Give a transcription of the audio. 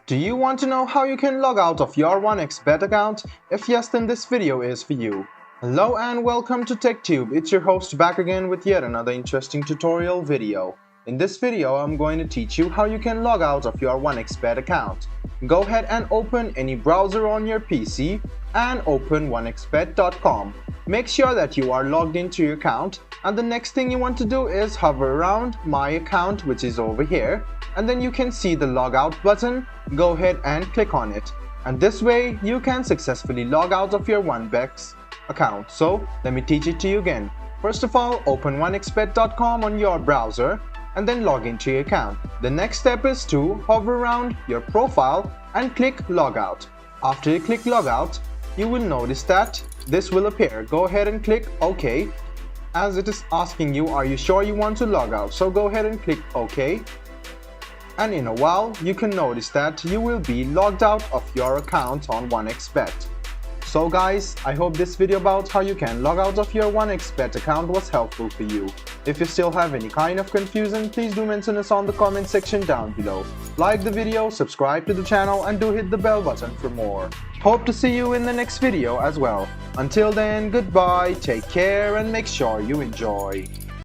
Do you want to know how you can log out of your 1xBet account? If yes, then this video is for you. Hello and welcome to TechTube. It's your host back again with yet another interesting tutorial video. In this video, I'm going to teach you how you can log out of your 1xBet account. Go ahead and open any browser on your PC and open 1xbet.com. Make sure that you are logged into your account, and the next thing you want to do is hover around My Account, which is over here, and then you can see the Logout button. Go ahead and click on it, and this way you can successfully log out of your 1xBet account. So let me teach it to you again. First of all, open 1xbet.com on your browser and then log into your account. The next step is to hover around your profile and click Logout. After you click Logout, you will notice that this will appear. Go ahead and click OK, as it is asking you, are you sure you want to log out? So go ahead and click OK. And in a while, you can notice that you will be logged out of your account on 1xBet. So guys, I hope this video about how you can log out of your 1xBet account was helpful for you. If you still have any kind of confusion, please do mention us on the comment section down below. Like the video, subscribe to the channel, and do hit the bell button for more. Hope to see you in the next video as well. Until then, goodbye, take care, and make sure you enjoy.